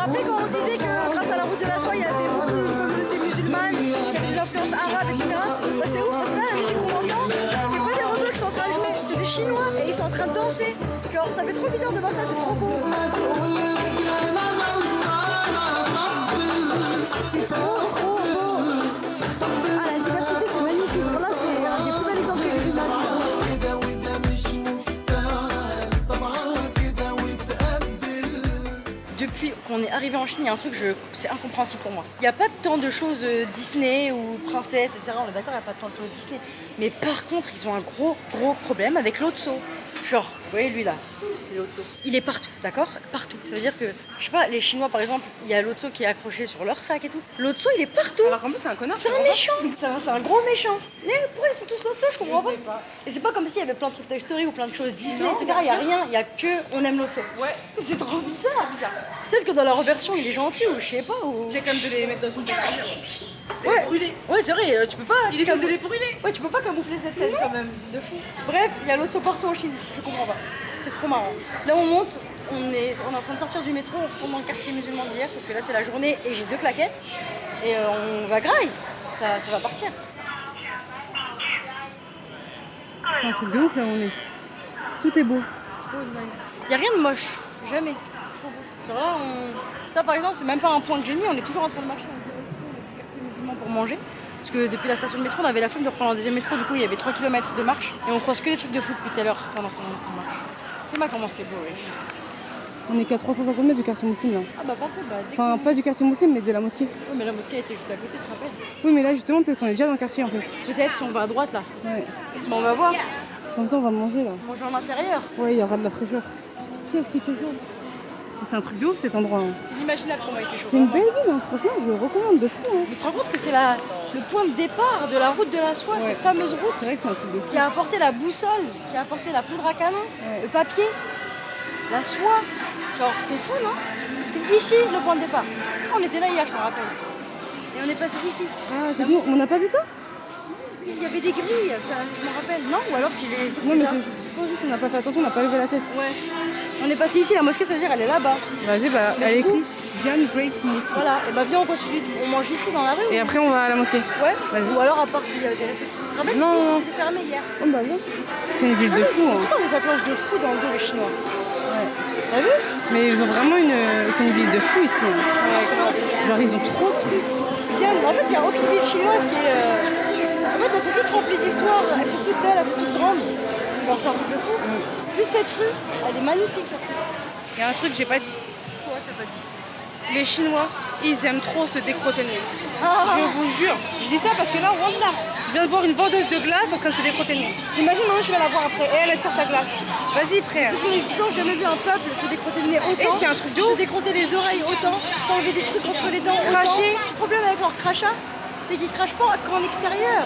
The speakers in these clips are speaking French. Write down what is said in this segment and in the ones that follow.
rappelez quand on disait que grâce à la route de la soie, il y avait beaucoup une communauté musulmane, qui avait des influences arabes, etc. Bah, c'est ouf parce que là, la musique qu'on entend, c'est pas des rebeux qui sont en train de jouer, c'est des Chinois et ils sont en train de danser. Genre, ça fait trop bizarre de voir ça, c'est trop beau. C'est trop beau. Ah, la diversité, c'est magnifique. Voilà, c'est un des plus bels exemples que j'ai vu de ma vie. Depuis qu'on est arrivé en Chine, il y a un truc, c'est incompréhensible pour moi. Il n'y a pas tant de choses Disney ou princesse, etc. On est d'accord, il n'y a pas tant de choses Disney. Mais par contre, ils ont un gros problème avec l'Otso. Genre, vous voyez lui là, c'est l'Otso. Il est partout, d'accord? Partout. Ça veut dire que, je sais pas, les Chinois par exemple, il y a l'Otso qui est accroché sur leur sac et tout. L'Otso, il est partout. Alors qu'en plus, c'est un connard. C'est un méchant. C'est un gros méchant. Mais pourquoi ils sont tous l'Otso? Je comprends pas. Et c'est pas comme s'il y avait plein de trucs Toy Story ou plein de choses Disney, etc. Il y a rien, il y a que on aime l'Otso. Ouais. C'est trop bizarre. Peut-être que dans la reversion, il est gentil ou je sais pas. Ou... C'est comme de les mettre dans une bagarre. Ouais, brûler. Ouais, c'est vrai, tu peux pas. Il essaie de les brûler. Ouais, tu peux pas camoufler cette scène quand même, de fou. Bref, il y a l'Otso partout en Chine, je comprends pas. C'est trop marrant. Là, on monte, on est en train de sortir du métro, on retourne dans le quartier musulman d'hier, sauf que là, c'est la journée et j'ai 2 claquettes. Et on va graille, ça va partir. C'est un truc de ouf là où on est. Tout est beau. C'est trop nice. Y a rien de moche, jamais. C'est trop beau. Genre là, ça par exemple, c'est même pas un point que j'ai mis, on est toujours en train de marcher dans le quartier musulman pour manger. Parce que depuis la station de métro, on avait la flemme de reprendre un deuxième métro, du coup il y avait 3 km de marche. Et on croise que des trucs de foot depuis tout à l'heure pendant qu'on marche. C'est mal comment c'est beau, ouais. On est qu'à 350 mètres du quartier musulman là. Ah bah parfait, bah Enfin, pas du quartier musulman, mais de la mosquée. Oui, mais la mosquée était juste à côté, tu te rappelles? Oui, mais là justement, peut-être qu'on est déjà dans le quartier en fait. Peut-être si on va à droite là. Ouais. Bon, on va voir. Comme ça, on va manger là. Manger en intérieur. Ouais, il y aura de la fraîcheur. Qu'est-ce qui fait chaud? C'est un truc de ouf cet endroit. Hein. C'est inimaginable comment il fait chaud. C'est une belle ville, hein. Franchement, je recommande de fou. Hein. Mais tu te rends compte que c'est le point de départ de la route de la soie, cette fameuse route. C'est vrai que c'est un truc de fou. Qui a apporté la boussole, qui a apporté la poudre à canon, le papier, la soie. Genre, c'est fou, non? C'est ici le point de départ. On était là hier, je me rappelle. Et on est passé ici. Ah, c'est nous, on n'a pas vu ça? Il y avait des grilles, ça, je me rappelle. Non? Ou alors s'il est. Non, mais c'est pas juste, on n'a pas fait attention, on n'a pas levé la tête. Ouais. On est passé ici, la mosquée, ça veut dire elle est là-bas. Vas-y, bah, elle écrit Jian Great Mosque. Voilà, et bah viens, on continue, on mange ici dans la rue. Et après, on va à la mosquée. Ouais, vas-y. Ou alors, à part s'il y avait des restos, tu te rappelles Non. C'était fermé hier. Oh bah non. C'est une ville de fou. Hein. Pourquoi les tatouages de fou dans le dos, les Chinois? Ouais. T'as vu? Mais ils ont vraiment c'est une ville de fou ici. Hein. Ouais, grave. Genre, ils ont trop de trucs. En fait, il n'y a aucune ville chinoise qui est. En fait, elles sont toutes remplies d'histoire, elles sont toutes belles, elles sont toutes grandes. Genre, c'est un truc de fou. Juste cette rue, elle est magnifique, cette rue. Il y a un truc que j'ai pas dit. Quoi, t'as pas dit? Les Chinois, ils aiment trop se décrotter le nez. Ah, Je vous jure. Je dis ça parce que là, on rentre là. Je viens de voir une vendeuse de glace en train de se décrotter le nez. imagine maintenant, je vais la voir après. Et elle sort ta glace. Vas-y, frère. Depuis les existences, j'ai jamais vu un peuple se décrotter le nez autant. Et c'est un truc de Se ouf. décrotter les oreilles autant, s'enlever des trucs entre les dents Cracher. autant. Le problème avec leur crachat, c'est qu'ils crachent pas qu'en extérieur.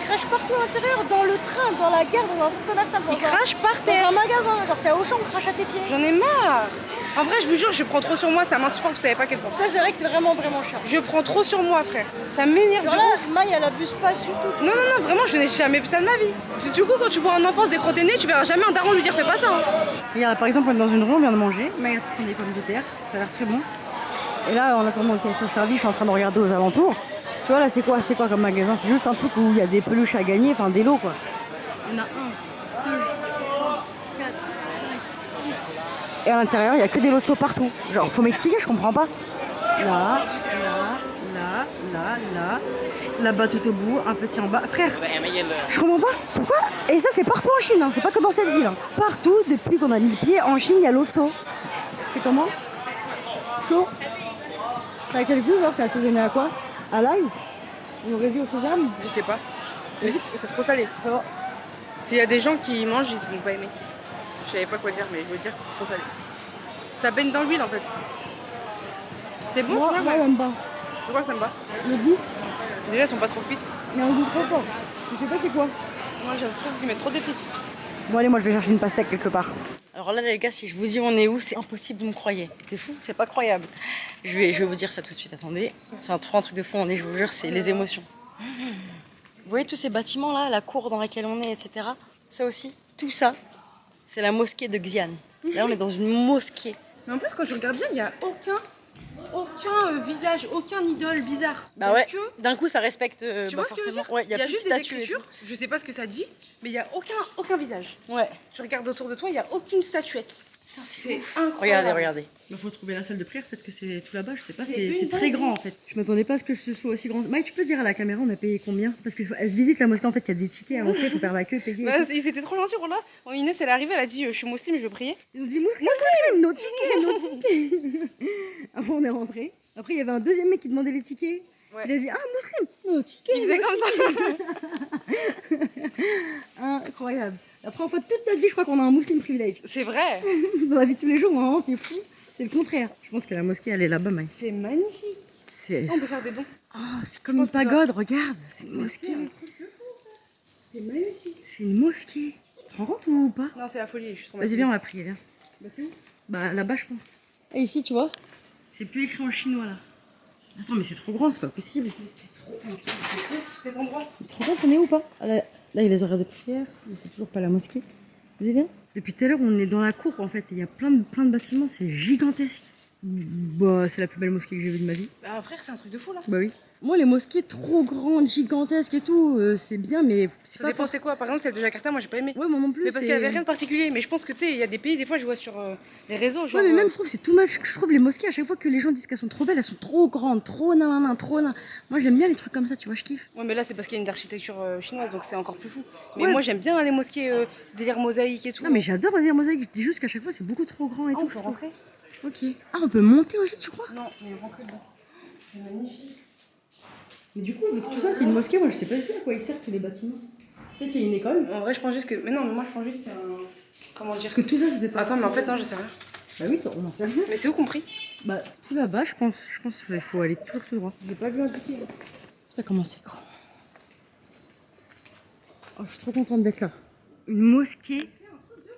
Ils crachent partout à l'intérieur, dans le train, dans la gare, dans un centre commercial, Ils crachent par terre. dans un magasin. Genre t'es à Auchan, on crache à tes pieds. J'en ai marre. En vrai, je vous jure, je prends trop sur moi, ça m'insupporte, vous savez pas quel point. Ça, c'est vrai que c'est vraiment chiant. Je prends trop sur moi, frère. Ça m'énerve de Genre là, ouf. Maï, elle abuse pas du tout. Non, vraiment, je n'ai jamais vu ça de ma vie. Du coup, quand tu vois un enfant se décrotter le nez, tu verras jamais un daron lui dire fais pas ça. Hein. Regarde, par exemple, on est dans une rue, on vient de manger. Maï, elle se prend des pommes de terre, ça a l'air très bon. Et là, en attendant qu'elle soit servie, je suis en train de regarder aux alentours. Tu vois, là, c'est quoi comme magasin? C'est juste un truc où il y a des peluches à gagner, enfin des lots, quoi. Il y en a 1, 2, 3, 4, 5, 6. Et à l'intérieur, il n'y a que des lots partout. Genre, faut m'expliquer, je comprends pas. Là, là-bas tout au bout, un petit en bas. Frère, je comprends pas. Pourquoi? Et ça, c'est partout en Chine, hein. C'est pas que dans cette ville. Hein. Partout, depuis qu'on a mis le pied en Chine, il y a l'Otso. C'est comment? Chaud? Ça a quel goût, genre? C'est assaisonné à quoi? À l'ail? On aurait dit au sésame? Je sais pas. Mais c'est trop salé. S'il y a des gens qui mangent, ils vont pas aimer. Je savais pas quoi dire, mais je veux dire que c'est trop salé. Ça baigne dans l'huile en fait. C'est bon, Moi, j'aime pas. Pourquoi que t'aimes pas? Le goût, Déjà, elles sont pas trop cuites. il y a un goût trop fort. Je sais pas c'est quoi. Moi, je trouve qu'ils mettent trop d'épices. Bon allez, moi je vais chercher une pastèque quelque part. Alors là les gars, si je vous dis on est où, c'est impossible, vous me croyez. C'est fou, c'est pas croyable. Je vais vous dire ça tout de suite, attendez. C'est un truc de fou, on est, je vous jure, c'est les émotions. Vous voyez tous ces bâtiments là, la cour dans laquelle on est, etc. Ça aussi, tout ça, c'est la mosquée de Xi'an. Là on est dans une mosquée. Mais en plus, quand je regarde bien, il n'y a aucun aucun visage, aucun idole bizarre. Bah Il y a ouais, que- d'un coup ça respecte. Tu vois ce que je veux dire? Ouais, Il y a plus juste de des statues et écritures, je sais pas ce que ça dit, mais il y a aucun visage. tout. Ouais. Tu regardes autour de toi, il y a aucune statuette. C'est incroyable. Regardez, regardez. Il faut trouver la salle de prière, peut-être que c'est tout là-bas, je sais pas, C'est c'est une très dinguerie. grand en fait. Je m'attendais pas à ce que ce soit aussi grand. Mike, tu peux dire à la caméra, on a payé combien? Parce qu'elle se visite la mosquée, en fait, il y a des tickets à rentrer, il faut faire la queue, payer. Bah, c'était trop gentil, là. Inès, elle est arrivée, elle a dit je suis musulmane, je veux prier. Ils ont dit muslim, nos tickets, nos tickets. Après, on est rentré. Après, il y avait un deuxième mec qui demandait les tickets. Ouais. Il a dit ah, muslim, nos tickets. Il faisait comme ça. Incroyable. Après, en fait, toute notre vie, je crois qu'on a un muslim privilège. C'est vrai. Dans la vie de tous les jours, vraiment, t'es fou. C'est le contraire. Je pense que la mosquée, elle est là-bas, Mike. C'est magnifique. C'est On peut faire des dons. oh, c'est comme une pagode, regarde. C'est une mosquée. C'est magnifique. C'est une mosquée. Tu te rends compte ou pas? Non, c'est la folie, je suis trop Vas-y, viens, on va prier, viens. Bah, c'est où? Bah, là-bas, je pense. Et ici, tu vois? C'est plus écrit en chinois, là. Attends, mais c'est trop grand, c'est pas possible. Mais c'est trop ouf cet endroit. Tu te rends compte, on est où pas? Là, il y a les horaires de prière, mais c'est toujours pas la mosquée. Vous allez bien? Depuis tout à l'heure, on est dans la cour, en fait. Il y a plein de bâtiments, c'est gigantesque. Bah, c'est la plus belle mosquée que j'ai vue de ma vie. Bah, frère, c'est un truc de fou là. Bah oui. Moi, les mosquées trop grandes, gigantesques et tout, c'est bien, mais c'est Ça pas dépend c'est quoi. Par exemple, celle de Jakarta, moi j'ai pas aimé. Ouais, moi non plus. Mais parce qu'il y avait rien de particulier. Mais je pense que tu sais, il y a des pays, des fois je vois sur les réseaux. Genre, Ouais, mais même je trouve c'est too much. Je trouve les mosquées à chaque fois que les gens disent qu'elles sont trop belles, elles sont trop grandes, trop nanana, trop nan. Moi j'aime bien les trucs comme ça, tu vois, je kiffe. Ouais, mais là c'est parce qu'il y a une architecture chinoise, donc c'est encore plus fou. Mais Ouais. moi j'aime bien les mosquées délire mosaïque et tout. Non, mais j'adore dire mosaïque, je dis juste qu'à chaque fois c'est beaucoup trop grand et Ah, tout. on je peut trouve. rentrer? Ok. Ah, on peut monter aussi, tu crois? Non, mais rentrer dedans. C'est magnifique. Mais du coup, avec tout ça, c'est une mosquée, moi je sais pas du tout à quoi ils servent tous les bâtiments. En fait, il y a une école. En vrai, je pense juste que. Mais non, mais moi je pense juste que c'est un. Comment dire? Parce que tout ça, ça fait pas. Attends, mais en fait, non, je sais rien. Bah oui, on en sait rien. Mais c'est où compris? Bah, tout là-bas, je pense qu'il faut aller toujours tout droit. J'ai pas vu indiqué. Ça commence c'est grand. Oh, je suis trop contente d'être là. Une mosquée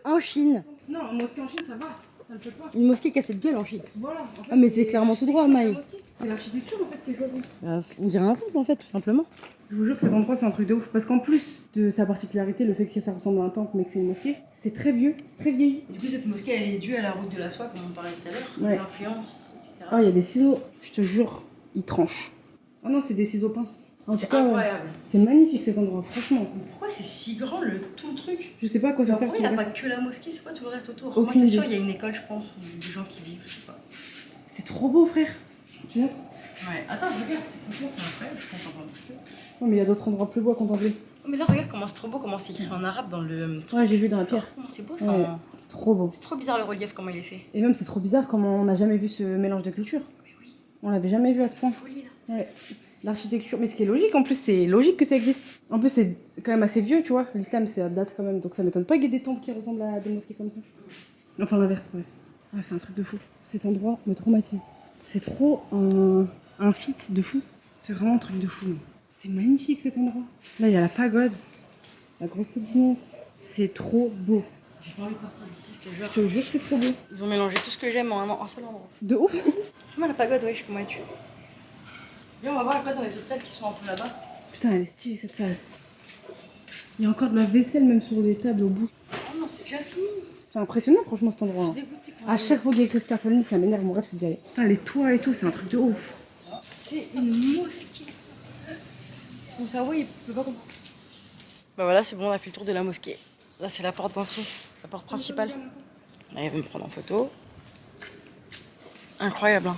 en Chine. Non, mosquée en Chine, ça va. Ça me fait pas. Une mosquée qui a cette gueule en Chine. Voilà. En fait, Ah, mais c'est clairement tout droit, Maï. C'est l'architecture en fait que je vois. On dirait un temple en fait, tout simplement. Je vous jure, cet endroit, c'est un truc de ouf. Parce qu'en plus de sa particularité, le fait que ça ressemble à un temple, mais que c'est une mosquée, c'est très vieux, c'est très vieilli. Du coup, cette mosquée, elle est due à la route de la soie, comme on parlait tout à l'heure. Ouais. L'influence, etc. Oh, il y a des ciseaux, je te jure, ils tranchent. Oh non, c'est des ciseaux pinces. En tout C'est cas, incroyable. c'est magnifique cet endroit, franchement. Pourquoi c'est si grand tout le truc? Je sais pas à quoi ça sert Pourquoi tout il le n'y a reste. pas que la mosquée, c'est quoi tout le reste autour? Aucune Moi, c'est sûr, idée. il y a une école, je pense, ou des gens qui vivent, je sais pas. C'est trop beau, frère. Tu vois? Ouais, attends, regarde, franchement, c'est incroyable, je comprends un petit peu. Non, mais il y a d'autres endroits plus beaux à contempler. Oh, mais là, regarde comment c'est trop beau, comment c'est écrit en arabe dans le. Ouais, j'ai vu dans la pierre. Comment c'est beau ça. Ouais, hein. c'est trop beau. C'est trop bizarre le relief, comment il est fait. Et même, c'est trop bizarre comment on n'a jamais vu ce mélange de cultures. Mais oui, On l'avait jamais vu à ce point. folie là. Ouais. L'architecture, mais ce qui est logique en plus, c'est logique que ça existe. En plus, c'est quand même assez vieux, tu vois. L'islam, c'est à date quand même, donc ça m'étonne pas qu'il y ait des temples qui ressemblent à des mosquées comme ça. Enfin, l'inverse, bref. Ouais, c'est un truc de fou. Cet endroit me traumatise. C'est trop un feat de fou. C'est vraiment un truc de fou. C'est magnifique cet endroit. Là, il y a la pagode, la grosse tête d'Inès. C'est trop beau. J'ai pas envie de partir d'ici, je te jure. Je te jure que c'est trop beau. Ils ont mélangé tout ce que j'aime en un seul endroit. De ouf. Comment la pagode, ouais, je sais comment elle tue. Viens, on va voir un peu dans les autres salles qui sont un peu là-bas. Putain, elle est stylée cette salle. Il y a encore de la vaisselle même sur les tables au bout. Oh non, c'est déjà fini. C'est impressionnant franchement cet endroit. hein. Dégoûtée quand À même. chaque fois qu'il y a Christophe Falmy, ça m'énerve, mon rêve c'est d'y aller. Putain, les toits et tout, c'est un truc de ouf. C'est une mosquée. Mon cerveau, il peut pas comprendre. Bah voilà, c'est bon, on a fait le tour de la mosquée. Là, c'est la porte d'entrée, la porte principale. Là, il va me prendre en photo. Incroyable, hein.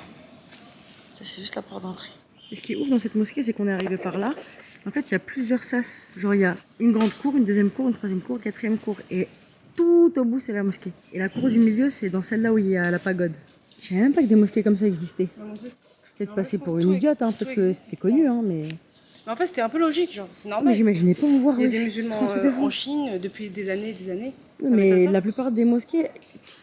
Ça, c'est juste la porte d'entrée. Et ce qui est ouf dans cette mosquée, c'est qu'on est arrivé par là. En fait, il y a plusieurs sas. Genre, il y a une grande cour, une deuxième cour, une troisième cour, une quatrième cour. Et tout au bout, c'est la mosquée. Et la cour du milieu, c'est dans celle-là où il y a la pagode. Je savais même pas que des mosquées comme ça existaient. Peut-être passer pour une idiote, hein. Peut-être que c'était connu, hein, mais... Mais en fait, c'était un peu logique, genre, c'est Mais normal. j'imaginais pas en voir. Il y a des C'est musulmans trop un truc de fou. en Chine depuis des années et des années. Oui, Ça mais m'étonne pas. la plupart des mosquées,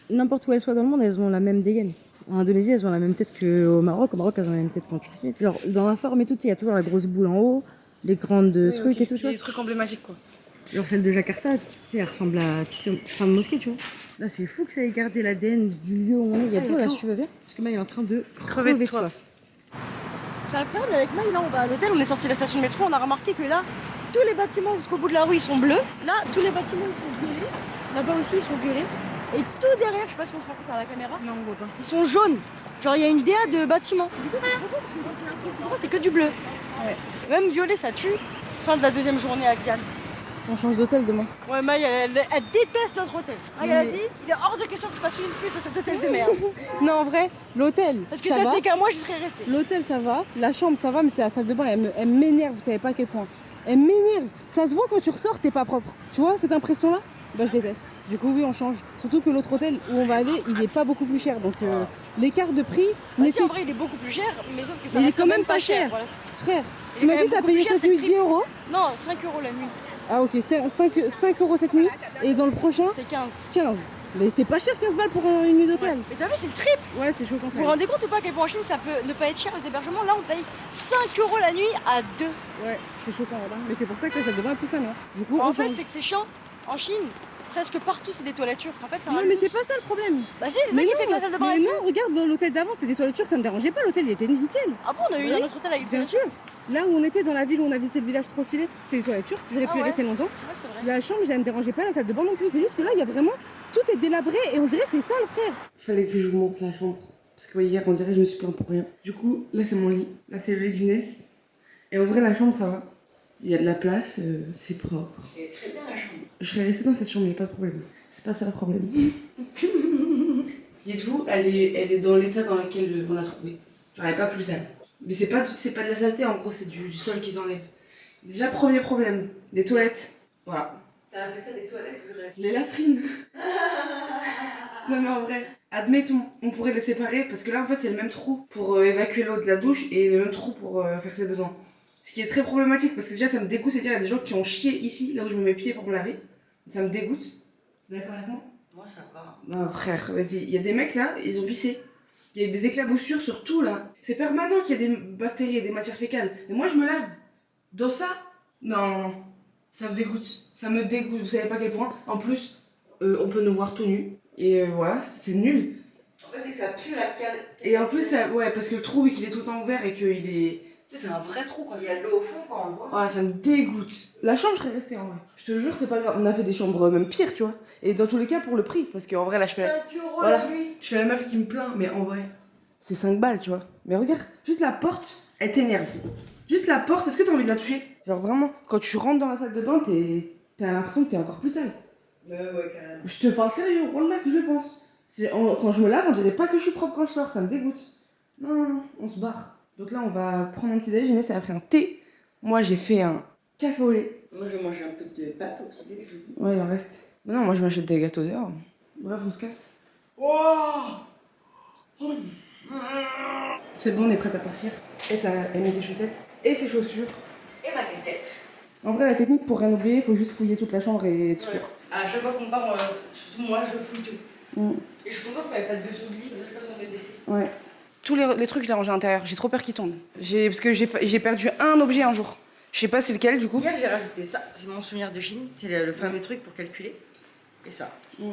n'importe où elles soient dans le monde, elles ont la même dégaine. En Indonésie, elles ont la même tête qu'au Maroc. Au Maroc, elles ont la même tête qu'en Turquie. Genre, dans la forme et tout, tu sais, il y a toujours la grosse boule en haut, les grandes Oui, trucs ok. et tout, tu vois. Des trucs emblématiques quoi. Genre celle de Jakarta, tu sais, elle ressemble à toutes les plein de mosquées, tu vois. Là, c'est fou que ça ait gardé l'ADN du lieu où on est. Il y a de l'eau là, si tu veux bien. Parce que Maï est en train de crever de soif. C'est incroyable, avec Maï, là, on va à l'hôtel, on est sorti de la station de métro, on a remarqué que là, tous les bâtiments jusqu'au bout de la rue, ils sont bleus. Là, tous les bâtiments, ils sont violets. Là-bas aussi, ils sont violets. Et tout derrière, je sais pas si on se rend compte à la caméra, Non, on voit pas. ils sont jaunes. Genre il y a une DA de bâtiment. Du coup c'est trop beau parce que quand tu regardes sur le droit c'est que du bleu. Ouais. Même violet ça tue. Fin de la deuxième journée à Xi'an. On change d'hôtel demain. Ouais, Maï, elle déteste notre hôtel. Elle a dit, il est hors de question que je fasse une plus de cet hôtel de merde. Non, en vrai, l'hôtel, Parce que ça ça va. n'était qu'à moi, j'y serais restée. L'hôtel, ça va. La chambre, ça va, mais c'est la salle de bain. Elle m'énerve, vous savez pas à quel point. Elle m'énerve. Ça se voit quand tu ressors, t'es pas propre. Tu vois cette impression-là? Bah, je déteste. Du coup, oui, on change. Surtout que l'autre hôtel où on va aller, il est pas beaucoup plus cher. Donc, l'écart de prix Si, en nécessite. vrai, il est beaucoup plus cher, mais sauf que ça Mais il est reste quand même pas cher. Voilà. Frère, Il tu est m'as quand dit même t'as beaucoup payé plus cher, cette c'est nuit le 10 euros. Non, 5 € la nuit. Ah, ok, c'est 5 euros cette nuit. Et dans le prochain, C'est 15. 15. Mais c'est pas cher 15 balles pour une nuit d'hôtel. Mais t'as vu, c'est le triple. Ouais, c'est chaud quand Vous vous même. rendez compte ou pas à quel point en Chine ça peut ne pas être cher les hébergements? Là, on paye 5 € la nuit à 2. Ouais, c'est choquant là-bas. Mais c'est pour ça que la salle de bain est plus simple. Du coup, En on fait, change. c'est que c'est chiant. En Chine, presque partout, c'est des toilettes turques. En fait, c'est un Non, mais luxe. c'est pas ça le problème. Bah, si, c'est ça qui fait que la salle de bain mais est non, regarde dans l'hôtel d'avant, c'était des toilettes turques, ça me dérangeait pas. L'hôtel, il était nickel. Ah bon, on a eu Oui, un autre hôtel avec des Bien toilettes sûr. Là où on était, dans la ville où on a visité le village trop stylé, c'est les toilettes turques. J'aurais Ah pu y ouais. rester longtemps. Ouais, c'est vrai. La chambre, ça me dérangeait pas, la salle de bain non plus. C'est juste que là, il y a vraiment. Tout est délabré et on dirait c'est sale, frère. Fallait que je vous montre la chambre. Parce que hier, on dirait que je me suis plaint pour rien. Du coup, là, c'est mon lit. Là, c'est le lit d'Inès. Et en vrai, la chambre, ça va. Il y a de la place, c'est propre. C'est très bien la chambre. Je serais restée dans cette chambre, il n'y a pas de problème. C'est pas ça le problème. Dites-vous, elle est dans l'état dans lequel on l'a trouvée. J'aurais pas plus sale. Mais c'est pas de la saleté, en gros, c'est du sol qu'ils enlèvent. Déjà, premier problème, les toilettes. Voilà. T'as appelé ça des toilettes ou vrai? Les latrines. Non mais en vrai, admettons, on pourrait les séparer parce que là en fait c'est le même trou pour évacuer l'eau de la douche et le même trou pour faire ses besoins. Ce qui est très problématique parce que déjà ça me dégoûte, c'est-à-dire il y a des gens qui ont chié ici, là où je mets mes pieds pour me laver. Ça me dégoûte. T'es d'accord avec moi? Moi, ça va. Non frère, vas-y, il y a des mecs là, ils ont pissé. Il y a eu des éclaboussures sur tout là. C'est permanent qu'il y a des bactéries et des matières fécales. Et moi je me lave dans ça. Non, ça me dégoûte. Ça me dégoûte, vous savez pas à quel point. En plus, on peut nous voir tout nus. Et voilà, c'est nul. En fait, c'est que ça pue la cale. Et en plus, ouais, parce que le trou, vu qu'il est tout le temps ouvert et qu'il est. Tu sais, c'est un vrai trou quoi. Il y a de l'eau au fond quand on le voit. Ah, ça me dégoûte. La chambre, je serais restée en vrai. Je te jure, c'est pas grave. On a fait des chambres même pires, tu vois. Et dans tous les cas, pour le prix. Parce qu'en vrai, là, je fais. 5 € Voilà. la nuit. Je fais la meuf qui me plaint, mais en vrai, c'est 5 balles, tu vois. Mais regarde, juste la porte, elle t'énerve. Juste la porte, est-ce que t'as envie de la toucher? Genre vraiment, quand tu rentres dans la salle de bain, t'as l'impression que t'es encore plus sale. Ouais, carrément. Je te parle sérieux, wallah que je le pense. Quand je me lave, on dirait pas que je suis propre quand je sors, ça me dégoûte. Non, on se barre. Donc là, on va prendre un petit déjeuner, ça a pris un thé. Moi, j'ai fait un café au lait. Moi, je vais manger un peu de pâte au petit déjeuner. Ouais, il en reste. Mais non, moi, je m'achète des gâteaux dehors. Bref, on se casse. C'est bon, on est prête à partir. Et ça, elle met ses chaussettes et ses chaussures. Et ma casquette. En vrai, la technique, pour rien oublier, il faut juste fouiller toute la chambre et être sûr. À chaque fois qu'on part, surtout moi, je fouille tout. Mm. Et je suis contente qu'il n'y avait pas de dessous de lit, comme ça, je peux pas baisser. Ouais. Tous les trucs, je les rangé à l'intérieur. J'ai trop peur qu'ils tombent. Parce que j'ai perdu un objet un jour. Je sais pas c'est lequel, du coup. Hier, j'ai rajouté ça. C'est mon souvenir de Chine. C'est le fameux truc pour calculer. Et ça. Mm.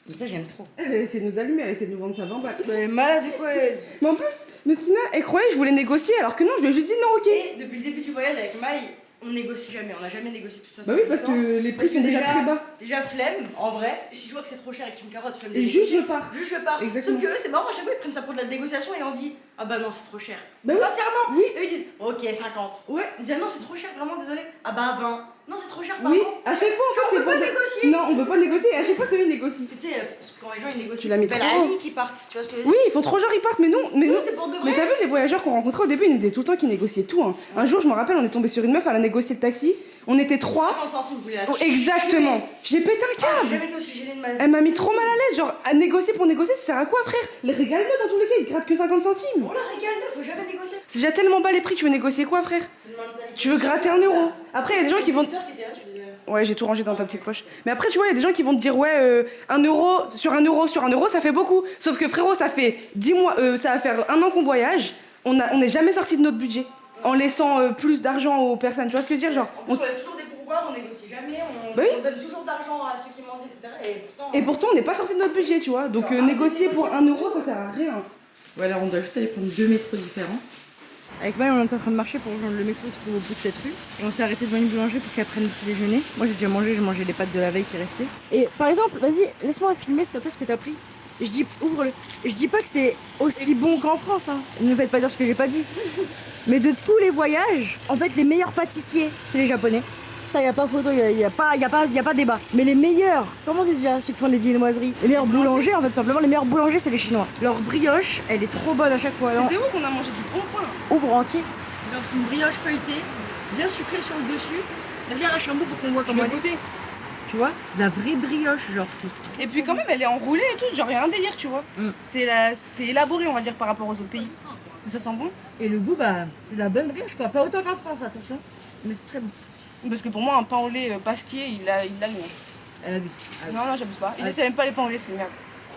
Et ça, j'aime trop. Elle essaie de nous allumer, elle essaie de nous vendre ça 20 balles. Elle est malade ou quoi elle? Mais en plus, Meskina, elle croyait que je voulais négocier, alors que non, je lui ai juste dit non, ok. Et depuis le début du voyage avec Maï, on négocie jamais. On n'a jamais négocié tout ça. Bah oui, parce que les prix sont déjà très bas. Déjà, flemme, en vrai. Si je vois que c'est trop cher et que tu me carottes, flemme de Et juste, je pars. Juste, je pars. Exactement. Sauf que eux, c'est marrant, à chaque fois, ils prennent ça pour de la négociation et on dit ah bah non, c'est trop cher. Bah oui. Sincèrement, Oui. eux ils disent ok, 50. Ouais. On dit ah non, c'est trop cher, vraiment, désolé. Ah bah 20. Non, c'est trop cher, Oui, pardon. à chaque fois, en fait, On c'est peut pour. pas négocier. Non, on veut pas négocier, et à chaque fois, c'est eux, ils négocient. Tu sais, quand les gens ils négocient, Tu l'as mis c'est trop la haut. ligne qui partent. Tu vois ce que je veux dire? Oui, ils font trop genre, ils partent, mais non. Mais Nous, nous, c'est pour de vrai. mais t'as vu les voyageurs qu'on rencontrait au début, ils nous disaient tout le temps qu'ils négociaient tout. Hein. Un jour, je me rappelle, on est tombé sur une meuf, elle a négocié le taxi. On était 3. 50 centimes, je voulais la Oh, exactement. J'ai pété un J'ai câble. jamais été aussi gênée de ma vie. Elle m'a mis trop mal à l'aise. Genre, à négocier pour négocier, ça sert à quoi, frère? Les régale-le dans tous les cas, ils te grattent que 50 centimes. On la régale, faut jamais négocier. C'est déjà tellement bas les prix, tu veux négocier quoi, frère? C'est une mentalité. Tu veux gratter 1 euro. Après, il y a des gens qui vont. Qui était là, tu faisais. Ouais, j'ai tout rangé dans ta petite poche. Mais après, tu vois, il y a des gens qui vont te dire, ouais, 1 euro sur 1 euro sur 1 euro, ça fait beaucoup. Sauf que frérot, ça fait 10 mois, ça va faire 1 an qu'on voyage. On n'est jamais sorti de notre budget en laissant plus d'argent aux personnes. Tu vois ce que je veux dire? Genre, On laisse toujours des pourboires, on négocie jamais, Bah oui. on donne toujours d'argent à ceux qui mendient, etc. Et pourtant, on n'est pas sorti de notre budget, tu vois. Donc, négocier pour 1 euro, ça sert à rien. Voilà, on doit juste aller prendre 2 métros différents. Avec Maï, on est en train de marcher pour rejoindre le métro qui se trouve au bout de cette rue. Et on s'est arrêté devant une boulangerie pour qu'elle prenne le petit déjeuner. Moi j'ai déjà mangé, j'ai mangé les pâtes de la veille qui restaient. Et par exemple, vas-y, laisse-moi filmer s'il te plaît ce que t'as pris. Je dis, ouvre-le. Je dis pas que c'est aussi bon qu'en France, hein. Ne me faites pas dire ce que j'ai pas dit. Mais de tous les voyages, en fait, les meilleurs pâtissiers, c'est les Japonais. Ça, y a pas photo, y a pas débat. Mais les meilleurs, comment c'est déjà ceux qui font les viennoiseries? Les meilleurs boulangers, en fait, simplement, les meilleurs boulangers, c'est les Chinois. Leur brioche, elle est trop bonne à chaque fois. C'était où qu'on a mangé du bon pain? Ouvre entier. Genre, c'est une brioche feuilletée, bien sucrée sur le dessus. Vas-y, arrache un bout pour qu'on voit comment elle est. Tu vois, c'est de la vraie brioche, genre, c'est. Et puis quand même, elle est enroulée et tout, genre y a un délire, tu vois. C'est élaboré, on va dire, par rapport aux autres pays. Mais ça sent bon. Et le goût, bah, c'est de la bonne brioche, quoi. Pas autant qu'en France, attention. Mais c'est très bon. Parce que pour moi, un pain au lait pasquier, il a le nom. Elle abuse. Non, j'abuse pas. Il essaie même pas les pains au lait, c'est merde.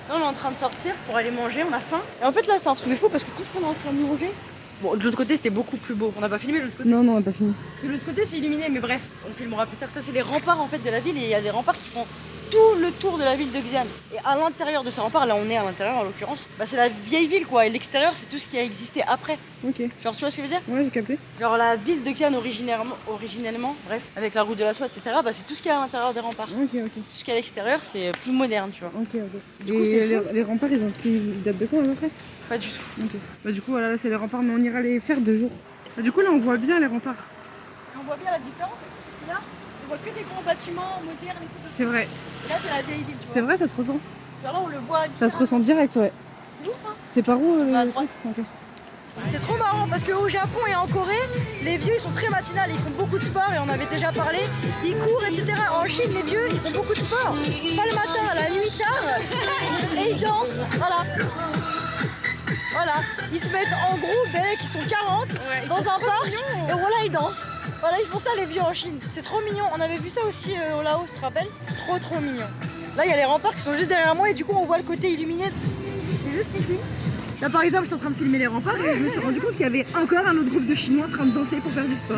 Là, on est en train de sortir pour aller manger, on a faim. Et en fait, là, c'est un truc de fou parce que tout ce qu'on est en train de manger. Bon, de l'autre côté, c'était beaucoup plus beau. On n'a pas filmé de l'autre côté. Non, on n'a pas fini. Parce que de l'autre côté, c'est illuminé, mais bref, on filmera plus tard. Ça, c'est les remparts en fait de la ville et il y a des remparts qui font tout le tour de la ville de Xi'an. Et à l'intérieur de ces remparts, là, on est à l'intérieur en l'occurrence, bah, c'est la vieille ville quoi. Et l'extérieur, c'est tout ce qui a existé après. Ok. Genre, tu vois ce que je veux dire? Ouais, j'ai capté. Genre, la ville de Xi'an originellement, bref, avec la route de la soie, etc., bah, c'est tout ce qui est à l'intérieur des remparts. Ok. Tout ce qui est à l'extérieur, c'est plus moderne, tu vois. Ok. Du coup, c'est fou. les remparts, ils datent de quand à peu près? Pas du tout. Ok. Bah du coup, voilà, là c'est les remparts, mais on ira les faire 2 jours. Bah, du coup, là on voit bien les remparts. Et on voit bien la différence. Là, on voit que des grands bâtiments modernes et tout. C'est vrai. Et là, c'est la vieille ville, tu vois. C'est vrai, ça se ressent. Genre là, on le voit. Ça se ressent direct, ouais. C'est ouf, hein. C'est par où À le droite. truc? Ok. C'est trop marrant parce qu'au Japon et en Corée, les vieux ils sont très matinales, ils font beaucoup de sport et on avait déjà parlé. Ils courent, etc. En Chine, les vieux ils font beaucoup de sport. Pas le matin, à la nuit tard. Et ils dansent. Voilà. Ils se mettent en groupe, qui sont 40 dans un parc. Et voilà, ils dansent. Voilà, ils font ça les vieux en Chine. C'est trop mignon. On avait vu ça aussi au Laos, tu te rappelles? Trop mignon. Là, il y a les remparts qui sont juste derrière moi et du coup, on voit le côté illuminé. C'est juste ici. Là par exemple, j'étais en train de filmer les remparts et je me suis rendu compte qu'il y avait encore un autre groupe de Chinois en train de danser pour faire du sport.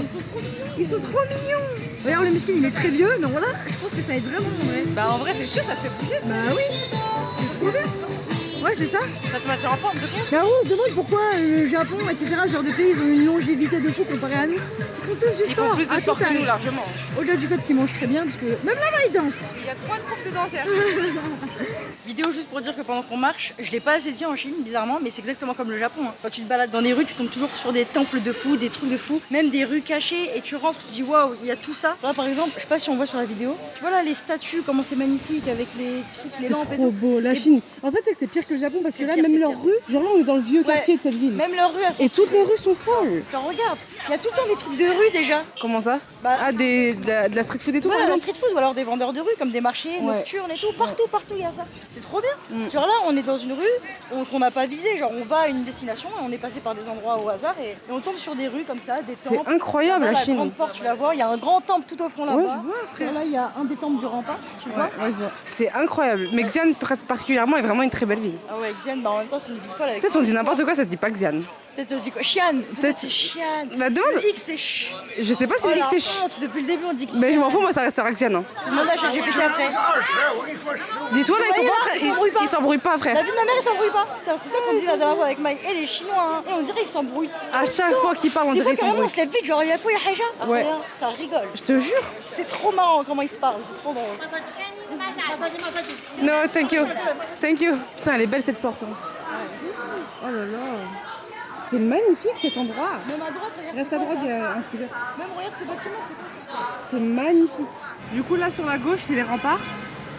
Ils sont trop mignons. Regarde, le muskin il est très vieux, mais voilà, je pense que ça va être vraiment en vrai. Bah en vrai, c'est sûr, ça te fait bouger. Bah oui, c'est trop bien. Ouais, c'est ça. Ça te met sur en forme de fou. Mais alors, on se demande pourquoi le Japon, etc., ce genre de pays, ils ont une longévité de fou comparé à nous. Ils font tous du Ils sport. font plus de à sport tout que nous âge. largement. Au-delà du fait qu'ils mangent très bien, parce que même là-bas ils dansent. Il y a 3 groupes de danseurs. Vidéo juste pour dire que pendant qu'on marche, je l'ai pas assez dit en Chine, bizarrement, mais c'est exactement comme le Japon. Hein. Quand tu te balades dans les rues, tu tombes toujours sur des temples de fous, des trucs de fous, même des rues cachées, et tu rentres, tu te dis waouh, il y a tout ça. Là par exemple, je sais pas si on voit sur la vidéo, tu vois là les statues, comment c'est magnifique avec les trucs, les C'est lampes et trop tout. beau. La Et Chine, en fait, c'est que c'est pire que le Japon parce que C'est là, pire, même c'est leurs pire. rues, genre là, on est dans le vieux quartier de cette ville. Même leurs rues, elles sont Et toutes les stylées. rues sont folles. Genre, regarde, il y a tout le temps des trucs de rue déjà. Comment ça? Bah, Ah, de la street food et tout, par Voilà, la exemple? street food ou alors des vendeurs de rue comme des marchés Ouais. nocturnes et tout, partout il y a ça. C'est trop bien. Genre là on est dans une rue qu'on n'a pas visée, genre on va à une destination et on est passé par des endroits au hasard et on tombe sur des rues comme ça, des C'est temples. incroyable, Là-bas, la Chine. grande porte, tu la vois, il y a un grand temple tout au fond là-bas. Ouais, je vois, frère. Là il y a un des temples du rempart, tu vois. Ouais, je vois. C'est incroyable. Mais Xi'an, particulièrement, est vraiment une très belle ville. Ah ouais, Xi'an, bah en même temps c'est une ville folle avec. Peut-être on dit n'importe quoi, ça se dit pas Xi'an. Peut-être ça se dit quoi? Xi'an. Peut-être- c'est Xi'an. Bah, demande. Le X c'est ch. Je sais pas si Oh le la X c'est ch. honte, depuis le début on dit que Mais je m'en fous, moi ça restera Xi'an. Hein. Demande à ChatGPT après. Dis-toi là, ils sont Bah, pas ils s'embrouillent pas. Ils s'embrouillent pas, La frère. vie de ma mère, ils s'embrouillent pas. Putain, c'est ça qu'on dit la dernière fois avec Maï. Et les Chinois, hein. Et on dirait qu'ils s'embrouillent. À chaque fois qu'ils parlent, on Des dirait fois, qu'ils carrément, on s'embrouillent. se lève vite, genre, y'a quoi, y'a Haja? Ouais. Rien, ça rigole. Je te jure. C'est trop marrant comment ils se parlent, c'est trop drôle. No, thank you. Thank you. Putain, elle est belle cette porte. Hein. Oh là là. C'est magnifique cet endroit. Même à droite, regarde. Reste à droite, il y a un scooter. Même regarde ce bâtiment, c'est quoi ça? C'est magnifique. Du coup, là sur la gauche, c'est les remparts.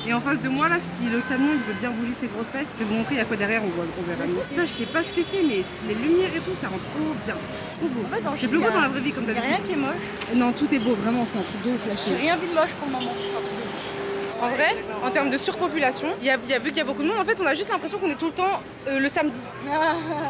Et en face de moi, là, si le camion il veut bien bouger ses grosses fesses, je vais vous montrer il y a quoi derrière, on verra mieux. Ça, je sais pas ce que c'est, mais les lumières et tout, ça rend trop bien. Trop beau. En fait, dans le C'est Chine, plus beau y a- dans la vraie vie, comme Y'a d'habitude. rien qui est moche. Non, tout est beau, vraiment, c'est un truc de ouf, la J'ai Chine. rien vu de moche pour le moment. C'est un truc de fou. En vrai, en termes de surpopulation, vu qu'il y a beaucoup de monde, en fait, on a juste l'impression qu'on est tout le temps le samedi.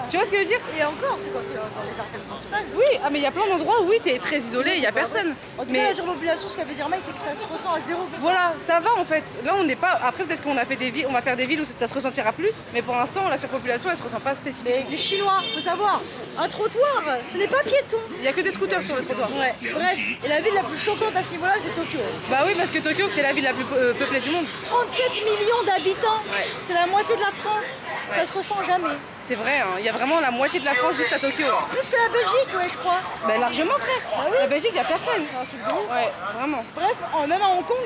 Tu vois ce que je veux dire? Et encore, c'est quand t'es dans les artères principales. Oui, ah, mais il y a plein d'endroits où oui, t'es très isolé, il y a personne. En tout Mais- cas, la surpopulation, ce qu'avait dit Maï, c'est que ça se ressent à 0%. Voilà, ça va en fait. Là, on n'est pas. Après, peut-être qu'on a fait des villes, on va faire des villes où ça se ressentira plus. Mais pour l'instant, la surpopulation, elle se ressent pas spécifiquement. Mais les Chinois, faut savoir, un trottoir, ce n'est pas piéton. Il y a que des scooters sur le trottoir. Ouais, bref. Et la ville la plus choquante à ce niveau-là, c'est Tokyo. Bah oui, parce que Tokyo, c'est la ville la plus peuplée du monde. 37 millions d'habitants. C'est la moitié de la France. Ça se ressent jamais. C'est vrai, hein. Il y a vraiment la moitié de la France juste à Tokyo. Hein. Plus que la Belgique, ouais, je crois. Ben largement, frère. Bah oui. La Belgique, il y a personne. C'est un truc de ouf. Ouais, vraiment. Bref, même à Hong Kong,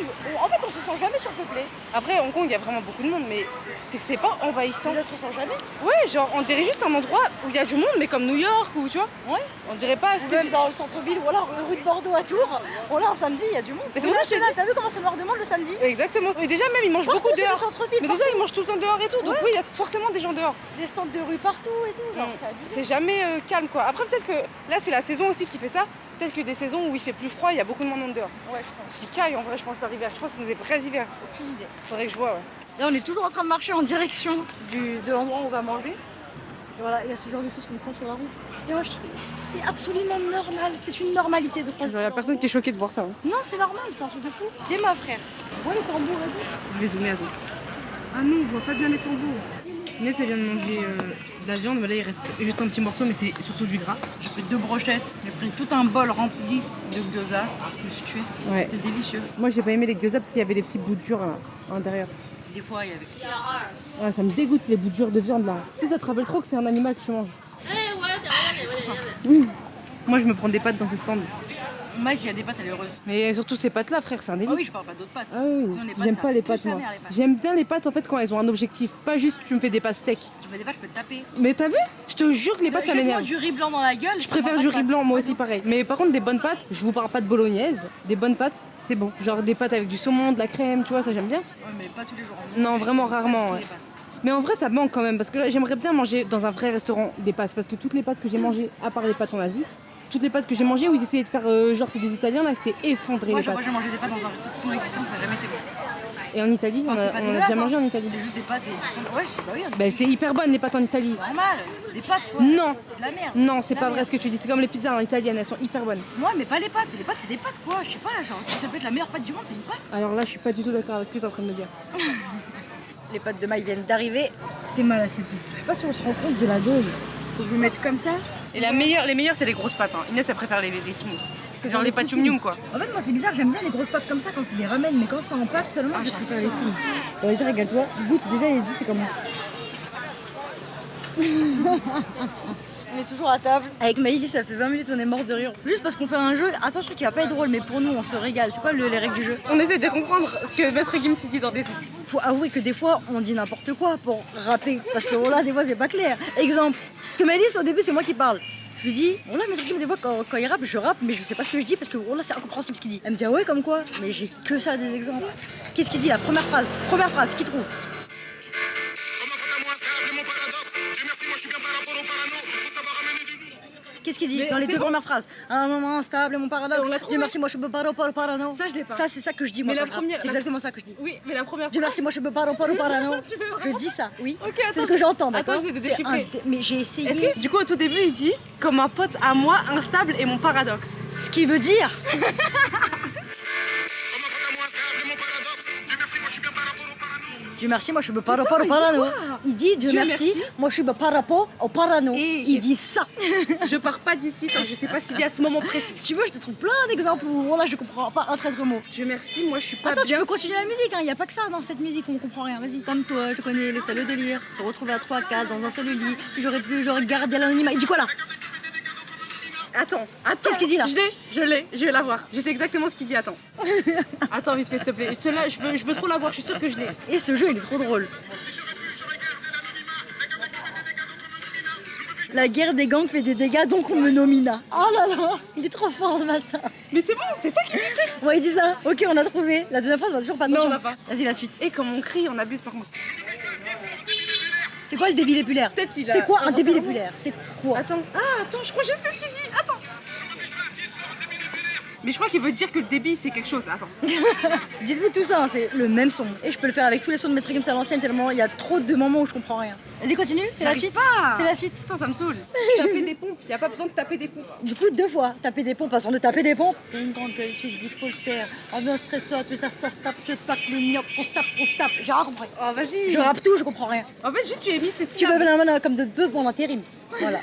en fait, on se sent jamais surpeuplé. Après, Hong Kong, il y a vraiment beaucoup de monde, mais c'est que c'est pas envahissant. Mais ça se ressent jamais. Ouais, genre, on dirait juste un endroit où il y a du monde, mais comme New York ou tu vois. Ouais. On dirait pas. Ou même dans le centre-ville, ou alors rue de Bordeaux à Tours. Voilà, un samedi, il y a du monde. Mais c'est Au pour ça que je te National, t'as vu comment c'est noir de monde le samedi? Exactement. Mais déjà, même, ils mangent Partout, beaucoup c'est le dehors. centre-ville. Mais déjà, ils mangent tout le temps dehors et tout. Donc, oui, il y a forcément des gens dehors. Des stands de rue partout et tout. Genre, c'est abusé. C'est jamais calme, quoi. Après, peut-être que là, c'est la saison aussi qui fait ça. Peut-être que des saisons où il fait plus froid, il y a beaucoup de monde dehors. Ouais, je pense. Parce qu'ils caillent en vrai, je pense, leur hiver. Je pense que c'est des vrais hivers. Aucune idée. Faudrait que je vois, ouais. Là, on est toujours en train de marcher en direction de l'endroit où on va manger. Et voilà, il y a ce genre de choses qu'on prend sur la route. Et moi, je dis, c'est absolument normal. C'est une normalité de croiser. Il y a personne qui est choquée de voir ça. Hein. Non, c'est normal, c'est un truc de fou. Dis ma frère. Ouais, les tambours et tout. Je vais zoomer à ça. Ah non, on voit pas bien les tambours. Inès, elle vient de manger de la viande, mais là, il reste juste un petit morceau, mais c'est surtout du gras. J'ai pris 2 brochettes, j'ai pris tout un bol rempli de gyoza. Je me suis tuée. Ouais. C'était délicieux. Moi, j'ai pas aimé les gyoza parce qu'il y avait des petits bouts durs là, à l'intérieur. Des fois, il y avait. Ouais, ça me dégoûte les bouts durs de viande là. Tu sais, ça te rappelle trop que c'est un animal que tu manges. Moi, je me prends des pâtes dans ce stand. Moi, s'il y a des pâtes, elle est heureuse. Mais surtout ces pâtes là, frère, c'est un délice. Ah oui, je parle pas d'autres pâtes. Ah oui, Sinon, les pâtes, j'aime ça pas les pousse pâtes sa moi. mère, les pâtes. J'aime bien les pâtes en fait quand elles ont un objectif, pas juste tu me fais des pâtes steak. Tu mets des pâtes, je peux te taper. Mais t'as vu? Je te jure que les pâtes ça Jette-moi m'énerve. du riz blanc dans la gueule. Je préfère du riz blanc, moi aussi pareil. Mais par contre des bonnes pâtes, je vous parle pas de bolognaise, des bonnes pâtes, c'est bon. Genre des pâtes avec du saumon, de la crème, tu vois, ça j'aime bien. Ouais, mais pas tous les jours. Non, vraiment rarement. Pas Ouais. tous les pâtes. Mais en vrai ça me manque quand même parce que là, j'aimerais bien manger dans un vrai restaurant des pâtes parce que toutes les pâtes que j'ai mangées, à part les pâtes en Asie, toutes les pâtes que j'ai mangées où ils essayaient de faire genre c'est des Italiens là, c'était effondré Moi, les genre, pâtes. j'ai mangé des pâtes dans un resto toute mon existence, ça n'a jamais été bon. Et en Italie, Enfin, on c'était pas a dégueulasse, déjà hein. mangé en Italie. C'est juste des pâtes et. Ouais, bah oui, Bah c'était hyper bonne les pâtes en Italie. normal. C'est des pâtes quoi. Non. C'est de la merde. Non, c'est De pas la vrai merde. ce que tu dis. C'est comme les pizzas en italienne, elles sont hyper bonnes. Moi, mais pas les pâtes. Les pâtes, c'est des pâtes quoi. Je sais pas, genre, ça peut être la meilleure pâte du monde, c'est une pâte. Alors là, je suis pas du tout d'accord avec ce que tu es en train de me dire. Les pâtes de maille viennent d'arriver. T'es mal assiette de fou. Je sais pas si on se rend compte de la dose. Faut que je me mette comme ça. Et les meilleures, c'est les grosses pâtes. Hein. Inès, elle préfère les fines. Genre les pâtes yum yum quoi. En fait, moi, c'est bizarre, j'aime bien les grosses pâtes comme ça quand c'est des ramen, mais quand c'est en pâte seulement, je préfère les fines. Vas-y, régale-toi. Goûte, déjà, il est dit, c'est comment. On est toujours à table. Avec Maïli, ça fait 20 minutes, on est mort de rire. Juste parce qu'on fait un jeu, attention qu'il va pas être drôle, mais pour nous, on se régale. C'est quoi les règles du jeu? On essaie de comprendre ce que Maître Gims dit dans des... Faut avouer que des fois, on dit n'importe quoi pour rapper. Parce que voilà, des fois, c'est pas clair. Exemple, parce que Maïli, au début, c'est moi qui parle. Je lui dis, voilà, mais des fois, quand il rappe, je rappe, mais je sais pas ce que je dis parce que voilà, c'est incompréhensible ce qu'il dit. Elle me dit, ah ouais, comme quoi? Mais j'ai que ça des exemples. Qu'est-ce qu'il dit, la première phrase, qui trouve? Qu'est-ce qu'il dit Mais dans les c'est deux bon. premières phrases? Un moment instable, mon paradoxe. On l'a trouvé. Dieu merci, moi je peux pas parano. Ça, je l'ai pas. Ça, c'est ça que je dis, moi. Mais la quand je rappe. première- C'est exactement ça que je dis. Oui, mais la première Dieu merci, moi je peux pas parano. Tu veux Je vraiment dis ça, oui. Ok, C'est attends. ce que j'entends, d'accord? Attends, j'essaie de C'est déchiffrer. Mais j'ai essayé. Est-ce que, du coup, au tout début, il dit comme un pote à moi, instable et mon paradoxe. Ce qui veut dire. Dieu merci, moi je peux pas Putain, rapport au il dit parano. quoi? Il dit Dieu merci, moi je suis pas rapport au parano. Et Il dit ça. Je pars pas d'ici tant que je sais pas ce qu'il dit à ce moment précis. Si tu veux, je te trouve plein d'exemples où voilà, je comprends pas un traître mot. Dieu merci, moi je suis pas Attends, tu bien. peux continuer la musique, il n'y a pas que ça dans cette musique, on comprend rien. Vas-y, comme toi, je connais les salles de délire, se retrouver à 3-4 dans un seul lit, j'aurais gardé l'anonymat. Il dit quoi là? Attends. Qu'est-ce qu'il dit, là? Je vais la voir. Je sais exactement ce qu'il dit, attends. Attends, vite fait, s'il te plaît. Celle-là, je veux trop la voir, je suis sûre que je l'ai. Et ce jeu, il est trop drôle. La guerre des gangs fait des dégâts, donc on me nomina. Oh là là, il est trop fort ce matin. Mais c'est bon, c'est ça qu'il dit. Ouais, il dit ça. Ok, on a trouvé. La deuxième phrase, on va toujours pas. Non, attention. on l'a pas. Vas-y, la suite. Et comme on crie, on abuse par contre. C'est quoi le débit épulaire? Peut-être il a- C'est quoi un débit Vraiment épulaire? C'est quoi? Attends, je crois que je sais ce qu'il dit. Attends. Mais je crois qu'il veut dire que le débit c'est quelque chose. Attends. Dites-vous tout ça, hein, c'est le même son. Et je peux le faire avec tous les sons de Maître Gims à l'ancienne tellement il y a trop de moments où je comprends rien. Vas-y, continue, fais la J'arrive suite. pas. Fais la suite. Putain, ça me saoule. Taper des pompes, y a pas besoin de taper des pompes. Du coup, 2 fois, taper des pompes, passons de taper des pompes. C'est une grande qualité, je dis faut le faire. En un stressant, tu sais, ça se tape, je pas que les niopes, on se tape. J'ai rien compris. Oh, vas-y. Je rappe tout, je comprends rien. En fait, juste tu évites ces Tu peux syllabes. venir comme de peu pour l'intérim. Voilà.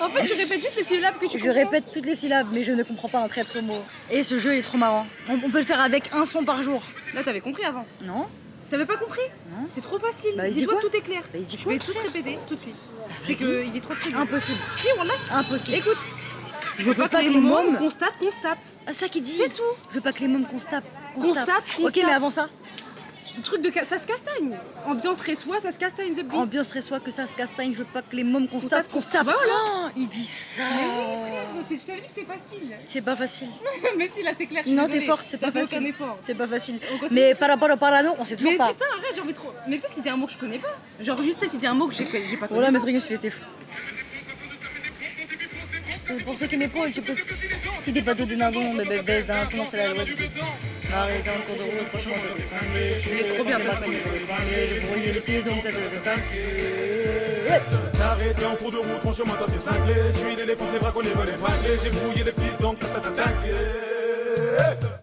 En fait, tu répètes juste les syllabes que tu Je comprends. répète toutes les syllabes, mais je ne comprends pas un traître mot. Et ce jeu est trop marrant. On peut le faire avec un son par jour. Là, t'avais compris avant. Non? T'avais pas compris? Non. C'est trop facile. Bah, il dit Dis-toi quoi? tout est clair. Bah, il dit Je quoi? vais tout répéter tout de suite. C'est vas-y. qu'il est trop très Impossible. Si, on l'a. Impossible. Écoute, Je veux pas que les mômes... constatent qu'on se tape. Ah, ça qui dit. C'est tout. Je veux pas que les mômes constate. Constate. Ok, mais avant ça, Le truc de ça se castagne. Ambiance réçoit, ça se castagne the beat. ambiance reçoit que ça se castagne, je veux pas que les mômes constatent. Constate. Voilà. Voilà. Il dit ça. Je t'avais dit que c'était facile. C'est pas facile. Mais si, là c'est clair. je suis Non, désolée. t'es forte, c'est pas T'as fait facile. aucun effort. C'est pas facile. On continue. Mais par rapport au parano, on sait toujours Mais pas. putain, arrête, j'ai envie trop. Mais peut-être qu'il dit un mot que je connais pas. Genre juste peut-être qu'il dit un mot que j'ai pas Voilà, connaissance. Maître Gims, il était fou. Pour ceux qui m'épaulent, tu peux. Si t'es pas tout de dindon, mais baisse d'un comment c'est la loi du arrête dans le cours de route, franchement, t'as des cinglés. Il est trop bien, ça. Le brouiller les pieds, donc t'as T'as arrêté en cours de route, franchement toi t'es cinglé. Je suis l'éléphant, les braconniers veulent les braquer. J'ai brouillé les pistes donc t'as.